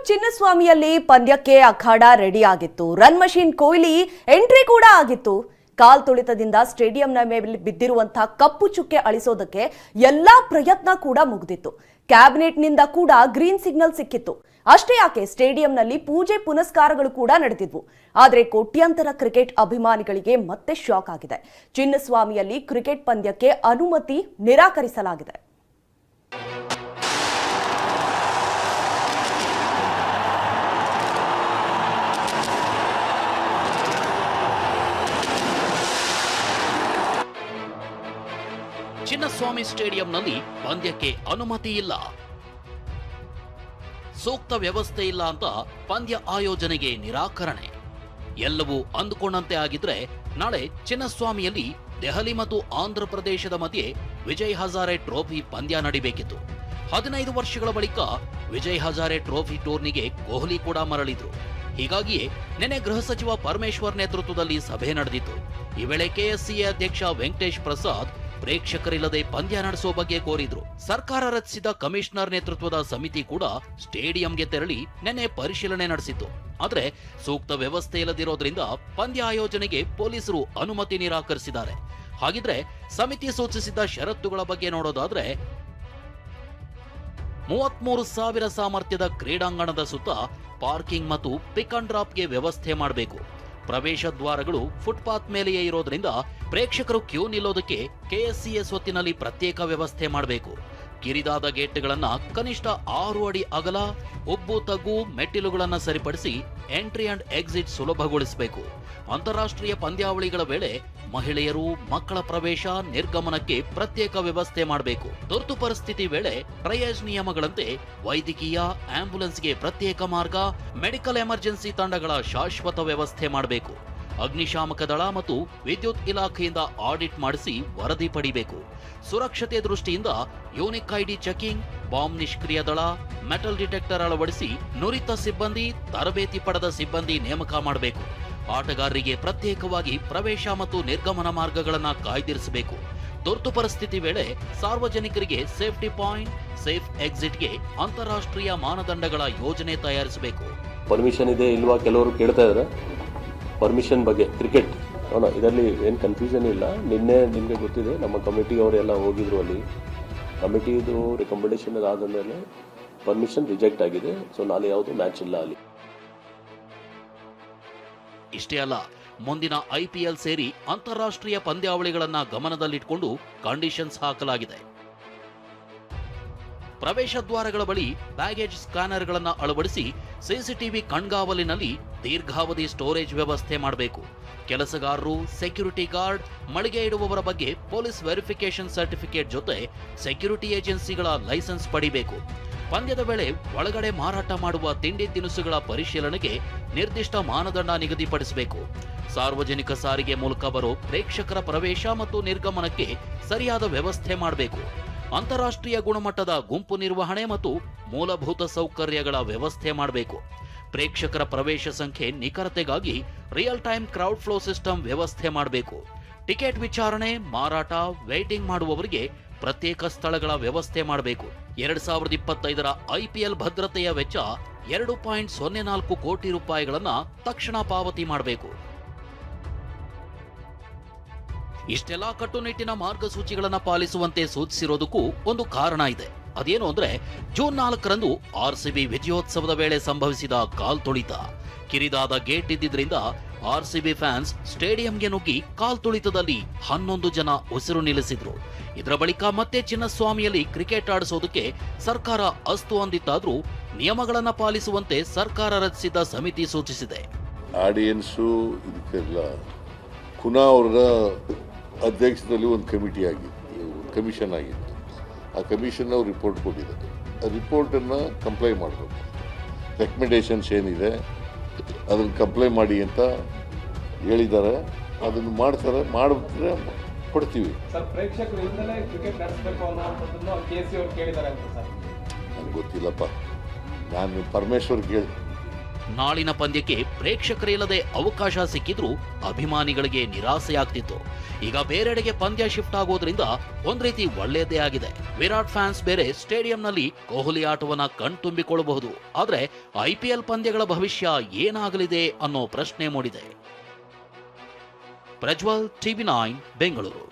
ಚಿನ್ನಸ್ವಾಮಿಯಲ್ಲಿ ಪಂದ್ಯಕ್ಕೆ ಅಖಾಡ ರೆಡಿ ಆಗಿತ್ತು. Run machine Kohli entry ಕೂಡ ಆಗಿತ್ತು. ಕಾಲ್ ತುಳಿತದಿಂದ ಸ್ಟೇಡಿಯಂನ ಮೇಲೆ ಬಿದ್ದಿರುವಂತಹ ಕಪ್ಪು ಚುಕ್ಕೆ ಅಳಿಸೋದಕ್ಕೆ ಎಲ್ಲಾ ಪ್ರಯತ್ನ ಕೂಡ ಮುಗಿದಿತ್ತು. ಕ್ಯಾಬಿನೆಟ್ನಿಂದ ಕೂಡ ಗ್ರೀನ್ ಸಿಗ್ನಲ್ ಸಿಕ್ಕಿತ್ತು. ಅಷ್ಟೇ ಯಾಕೆ, ಸ್ಟೇಡಿಯಂನಲ್ಲಿ ಪೂಜೆ ಪುನಸ್ಕಾರಗಳು ಕೂಡ ನಡೆದಿದ್ವು. ಆದರೆ ಕೋಟ್ಯಾಂತರ ಕ್ರಿಕೆಟ್ ಅಭಿಮಾನಿಗಳಿಗೆ ಮತ್ತೆ ಶಾಕ್ ಆಗಿದೆ. ಚಿನ್ನಸ್ವಾಮಿಯಲ್ಲಿ ಕ್ರಿಕೆಟ್ ಪಂದ್ಯಕ್ಕೆ ಅನುಮತಿ ನಿರಾಕರಿಸಲಾಗಿದೆ. ಚಿನ್ನಸ್ವಾಮಿ ಸ್ಟೇಡಿಯಂನಲ್ಲಿ ಪಂದ್ಯಕ್ಕೆ ಅನುಮತಿ ಇಲ್ಲ, ಸೂಕ್ತ ವ್ಯವಸ್ಥೆ ಇಲ್ಲ ಅಂತ ಪಂದ್ಯ ಆಯೋಜನೆಗೆ ನಿರಾಕರಣೆ. ಎಲ್ಲವೂ ಅಂದುಕೊಂಡಂತೆ ಆಗಿದ್ರೆ ನಾಳೆ ಚಿನ್ನಸ್ವಾಮಿಯಲ್ಲಿ ದೆಹಲಿ ಮತ್ತು ಆಂಧ್ರ ಪ್ರದೇಶದ ಮಧ್ಯೆ ವಿಜಯ್ ಹಜಾರೆ ಟ್ರೋಫಿ ಪಂದ್ಯ ನಡೀಬೇಕಿತ್ತು. 15 ವರ್ಷಗಳ ಬಳಿಕ ವಿಜಯ್ ಹಜಾರೆ ಟ್ರೋಫಿ ಟೂರ್ನಿಗೆ ಕೊಹ್ಲಿ ಕೂಡ ಮರಳಿದ್ರು. ಹೀಗಾಗಿಯೇ ನಿನ್ನೆ ಗೃಹ ಸಚಿವ ಪರಮೇಶ್ವರ್ ನೇತೃತ್ವದಲ್ಲಿ ಸಭೆ ನಡೆದಿತ್ತು. ಈ ವೇಳೆ ಕೆಎಸ್ಸಿಎ ಅಧ್ಯಕ್ಷ ವೆಂಕಟೇಶ್ ಪ್ರಸಾದ್ ಪ್ರೇಕ್ಷಕರಿಲ್ಲದೆ ಪಂದ್ಯ ನಡೆಸುವ ಬಗ್ಗೆ ಕೋರಿದ್ರು. ಸರ್ಕಾರ ರಚಿಸಿದ ಕಮಿಷನರ್ ನೇತೃತ್ವದ ಸಮಿತಿ ಕೂಡ ಸ್ಟೇಡಿಯಂಗೆ ತೆರಳಿ ನಿನ್ನೆ ಪರಿಶೀಲನೆ ನಡೆಸಿತ್ತು. ಆದ್ರೆ ಸೂಕ್ತ ವ್ಯವಸ್ಥೆ ಇಲ್ಲದಿರೋದ್ರಿಂದ ಪಂದ್ಯ ಆಯೋಜನೆಗೆ ಪೊಲೀಸರು ಅನುಮತಿ ನಿರಾಕರಿಸಿದ್ದಾರೆ. ಹಾಗಿದ್ರೆ ಸಮಿತಿ ಸೂಚಿಸಿದ ಷರತ್ತುಗಳ ಬಗ್ಗೆ ನೋಡೋದಾದ್ರೆ 33,000 ಸಾಮರ್ಥ್ಯದ ಕ್ರೀಡಾಂಗಣದ ಸುತ್ತ ಪಾರ್ಕಿಂಗ್ ಮತ್ತು ಪಿಕ್ ಅಂಡ್ ಡ್ರಾಪ್ಗೆ ವ್ಯವಸ್ಥೆ ಮಾಡಬೇಕು. ಪ್ರವೇಶ ದ್ವಾರಗಳು ಫುಟ್ಪಾತ್ ಮೇಲೆಯೇ ಇರೋದ್ರಿಂದ ಪ್ರೇಕ್ಷಕರು ಕ್ಯೂ ನಿಲ್ಲೋದಕ್ಕೆ ಕೆಎಸ್ಸಿಎ ಸ್ವತ್ತಿನಲ್ಲಿ ಪ್ರತ್ಯೇಕ ವ್ಯವಸ್ಥೆ ಮಾಡಬೇಕು. ಕಿರಿದಾದ ಗೇಟ್ಗಳನ್ನ ಕನಿಷ್ಠ 6 ಅಡಿ ಅಗಲ, ಉಬ್ಬು ತಗ್ಗು ಮೆಟ್ಟಿಲುಗಳನ್ನ ಸರಿಪಡಿಸಿ ಎಂಟ್ರಿ ಅಂಡ್ ಎಕ್ಸಿಟ್ ಸುಲಭಗೊಳಿಸಬೇಕು. ಅಂತಾರಾಷ್ಟ್ರೀಯ ಪಂದ್ಯಾವಳಿಗಳ ವೇಳೆ ಮಹಿಳೆಯರು, ಮಕ್ಕಳ ಪ್ರವೇಶ ನಿರ್ಗಮನಕ್ಕೆ ಪ್ರತ್ಯೇಕ ವ್ಯವಸ್ಥೆ ಮಾಡಬೇಕು. ತುರ್ತು ಪರಿಸ್ಥಿತಿ ವೇಳೆ ಟ್ರಯೇಜ್ ನಿಯಮಗಳಂತೆ ವೈದ್ಯಕೀಯ, ಆಂಬ್ಯುಲೆನ್ಸ್ಗೆ ಪ್ರತ್ಯೇಕ ಮಾರ್ಗ, ಮೆಡಿಕಲ್ ಎಮರ್ಜೆನ್ಸಿ ತಂಡಗಳ ಶಾಶ್ವತ ವ್ಯವಸ್ಥೆ ಮಾಡಬೇಕು. ಅಗ್ನಿಶಾಮಕ ದಳ ಮತ್ತು ವಿದ್ಯುತ್ ಇಲಾಖೆಯಿಂದ ಆಡಿಟ್ ಮಾಡಿಸಿ ವರದಿ ಪಡಿಬೇಕು. ಸುರಕ್ಷತೆ ದೃಷ್ಟಿಯಿಂದ ಯೂನಿಕ್ ಐಡಿ ಚೆಕಿಂಗ್, ಬಾಂಬ್ ನಿಷ್ಕ್ರಿಯ ದಳ, ಮೆಟಲ್ ಡಿಟೆಕ್ಟರ್ ಅಳವಡಿಸಿ ನುರಿತ ಸಿಬ್ಬಂದಿ, ತರಬೇತಿ ಪಡೆದ ಸಿಬ್ಬಂದಿ ನೇಮಕ ಮಾಡಬೇಕು. ಆಟಗಾರರಿಗೆ ಪ್ರತ್ಯೇಕವಾಗಿ ಪ್ರವೇಶ ಮತ್ತು ನಿರ್ಗಮನ ಮಾರ್ಗಗಳನ್ನು ಕಾಯ್ದಿರಿಸಬೇಕು. ತುರ್ತು ಪರಿಸ್ಥಿತಿ ವೇಳೆ ಸಾರ್ವಜನಿಕರಿಗೆ ಸೇಫ್ಟಿ ಪಾಯಿಂಟ್, ಸೇಫ್ ಎಕ್ಸಿಟ್ಗೆ ಅಂತಾರಾಷ್ಟ್ರೀಯ ಮಾನದಂಡಗಳ ಯೋಜನೆ ತಯಾರಿಸಬೇಕು. ಪರ್ಮಿಷನ್ ಇದೆ ಇಲ್ವಾ ಕೆಲವರು ಕೇಳ್ತಾ ಇದ್ದಾರೆ. ಪರ್ಮಿಷನ್ ಬಗ್ಗೆ ಕ್ರಿಕೆಟ್ ಇದರಲ್ಲಿ ಏನು ಕನ್ಫ್ಯೂಷನ್ ಇಲ್ಲ. ನಿನ್ನೆ ನಿಮಗೆ ಗೊತ್ತಿದೆ, ನಮ್ಮ ಕಮಿಟಿಯವರೆಲ್ಲ ಹೋಗಿದ್ರು. ಅಲ್ಲಿ ಕಮಿಟಿದು ರೆಕಮೆಂಡೇಶನ್ ಆದ ಮೇಲೆ ಪರ್ಮಿಷನ್ ರಿಜೆಕ್ಟ್ ಆಗಿದೆ. ಸೊ ನಾಳೆ ಯಾವುದು ಮ್ಯಾಚ್ ಇಲ್ಲ ಅಲ್ಲಿ. ಇಷ್ಟೇ ಅಲ್ಲ, ಮುಂದಿನ IPL ಸೇರಿ ಅಂತಾರಾಷ್ಟ್ರೀಯ ಪಂದ್ಯಾವಳಿಗಳನ್ನ ಗಮನದಲ್ಲಿಟ್ಟುಕೊಂಡು ಕಂಡೀಷನ್ಸ್ ಹಾಕಲಾಗಿದೆ. ಪ್ರವೇಶ ದ್ವಾರಗಳ ಬಳಿ ಬ್ಯಾಗೇಜ್ ಸ್ಕ್ಯಾನರ್ಗಳನ್ನು ಅಳವಡಿಸಿ ಸಿಸಿಟಿವಿ ಕಣ್ಗಾವಲಿನಲ್ಲಿ ದೀರ್ಘಾವಧಿ ಸ್ಟೋರೇಜ್ ವ್ಯವಸ್ಥೆ ಮಾಡಬೇಕು. ಕೆಲಸಗಾರರು, ಸೆಕ್ಯೂರಿಟಿ ಗಾರ್ಡ್, ಮಳಿಗೆ ಇಡುವವರ ಬಗ್ಗೆ ಪೊಲೀಸ್ ವೆರಿಫಿಕೇಶನ್ ಸರ್ಟಿಫಿಕೇಟ್ ಜೊತೆ ಸೆಕ್ಯೂರಿಟಿ ಏಜೆನ್ಸಿಗಳ ಲೈಸೆನ್ಸ್ ಪಡಿಬೇಕು. ಪಂದ್ಯದ ವೇಳೆ ಒಳಗಡೆ ಮಾರಾಟ ಮಾಡುವ ತಿಂಡಿ ತಿನಿಸುಗಳ ಪರಿಶೀಲನೆಗೆ ನಿರ್ದಿಷ್ಟ ಮಾನದಂಡ ನಿಗದಿಪಡಿಸಬೇಕು. ಸಾರ್ವಜನಿಕ ಸಾರಿಗೆ ಮೂಲಕ ಬರೋ ಪ್ರೇಕ್ಷಕರ ಪ್ರವೇಶ ಮತ್ತು ನಿರ್ಗಮನಕ್ಕೆ ಸರಿಯಾದ ವ್ಯವಸ್ಥೆ ಮಾಡಬೇಕು. ಅಂತಾರಾಷ್ಟ್ರೀಯ ಗುಣಮಟ್ಟದ ಗುಂಪು ನಿರ್ವಹಣೆ ಮತ್ತು ಮೂಲಭೂತ ಸೌಕರ್ಯಗಳ ವ್ಯವಸ್ಥೆ ಮಾಡಬೇಕು. ಪ್ರೇಕ್ಷಕರ ಪ್ರವೇಶ ಸಂಖ್ಯೆ ನಿಖರತೆಗಾಗಿ real time crowd flow system ವ್ಯವಸ್ಥೆ ಮಾಡಬೇಕು. ಟಿಕೆಟ್ ವಿಚಾರಣೆ, ಮಾರಾಟ, ವೇಟಿಂಗ್ ಮಾಡುವವರಿಗೆ ಪ್ರತ್ಯೇಕ ಸ್ಥಳಗಳ ವ್ಯವಸ್ಥೆ ಮಾಡಬೇಕು. 2025ರ IPL ಭದ್ರತೆಯ ವೆಚ್ಚ 2.04 ಕೋಟಿ ರೂಪಾಯಿಗಳನ್ನ ತಕ್ಷಣ ಪಾವತಿ ಮಾಡಬೇಕು. ಇಷ್ಟೆಲ್ಲ ಕಟ್ಟುನಿಟ್ಟಿನ ಮಾರ್ಗಸೂಚಿಗಳನ್ನ ಪಾಲಿಸುವಂತೆ ಸೂಚಿಸಿರೋದಕ್ಕೂ ಒಂದು ಕಾರಣ ಇದೆ. ಅದೇನು ಅಂದ್ರೆ ಜೂನ್ 4ರಂದು RCB ವಿಜಯೋತ್ಸವದ ವೇಳೆ ಸಂಭವಿಸಿದ ಕಾಲ್ ತುಳಿತ. ಕಿರಿದಾದ ಗೇಟ್ ಇದ್ದಿದ್ರಿಂದ RCB ಫ್ಯಾನ್ಸ್ ಸ್ಟೇಡಿಯಂಗೆ ನುಗ್ಗಿ ಕಾಲ್ ತುಳಿತದಲ್ಲಿ 11 ಜನ ಉಸಿರು ನಿಲ್ಲಿಸಿದ್ರು. ಇದರ ಬಳಿಕ ಮತ್ತೆ ಚಿನ್ನಸ್ವಾಮಿಯಲ್ಲಿ ಕ್ರಿಕೆಟ್ ಆಡಿಸೋದಕ್ಕೆ ಸರ್ಕಾರ ಅಸ್ತು ಅಂದಿತ್ತಾದ್ರೂ ನಿಯಮಗಳನ್ನ ಪಾಲಿಸುವಂತೆ ಸರ್ಕಾರ ರಚಿಸಿದ ಸಮಿತಿ ಸೂಚಿಸಿದೆ. ಆಡಿಯನ್ಸು ಇದಕ್ಕೆಲ್ಲ ಕುನಾ ಅವರ ಅಧ್ಯಕ್ಷದಲ್ಲಿ ಒಂದು ಕಮಿಟಿ ಆಗಿತ್ತು, ಕಮಿಷನ್ ಆಗಿತ್ತು. ಆ ಕಮಿಷನ್ ಅವ್ರು ರಿಪೋರ್ಟ್ ಕೊಟ್ಟಿದ್ದಾರೆ. ಆ ರಿಪೋರ್ಟನ್ನು ಕಂಪ್ಲೈ ಮಾಡಬೇಕು. ರೆಕಮೆಂಡೇಶನ್ಸ್ ಏನಿದೆ ಅದನ್ನು ಕಂಪ್ಲೈ ಮಾಡಿ ಅಂತ ಹೇಳಿದ್ದಾರೆ. ಅದನ್ನು ಮಾಡ್ತಾರೆ, ಮಾಡಿದ್ರೆ ಕೊಡ್ತೀವಿ. ನನಗೆ ಗೊತ್ತಿಲ್ಲಪ್ಪ, ನಾನು ಪರಮೇಶ್ವರ್ ಕೇಳಿ ನಾಳಿನ ಪಂದ್ಯಕ್ಕೆ ಪ್ರೇಕ್ಷಕರಿಲ್ಲದೆ ಅವಕಾಶ ಸಿಕ್ಕಿದ್ರೂ ಅಭಿಮಾನಿಗಳಿಗೆ ನಿರಾಸೆಯಾಗ್ತಿತ್ತು. ಈಗ ಬೇರೆಡೆಗೆ ಪಂದ್ಯ ಶಿಫ್ಟ್ ಆಗೋದ್ರಿಂದ ಒಂದ್ ರೀತಿ ಒಳ್ಳೆಯದೇ ಆಗಿದೆ. ವಿರಾಟ್ ಫ್ಯಾನ್ಸ್ ಬೇರೆ ಸ್ಟೇಡಿಯಂನಲ್ಲಿ ಕೊಹ್ಲಿ ಆಟವನ್ನ ಕಣ್ತುಂಬಿಕೊಳ್ಳಬಹುದು. ಆದ್ರೆ IPL ಪಂದ್ಯಗಳ ಭವಿಷ್ಯ ಏನಾಗಲಿದೆ ಅನ್ನೋ ಪ್ರಶ್ನೆ ಮೂಡಿದೆ. ಪ್ರಜ್ವಲ್, TV9 ಬೆಂಗಳೂರು.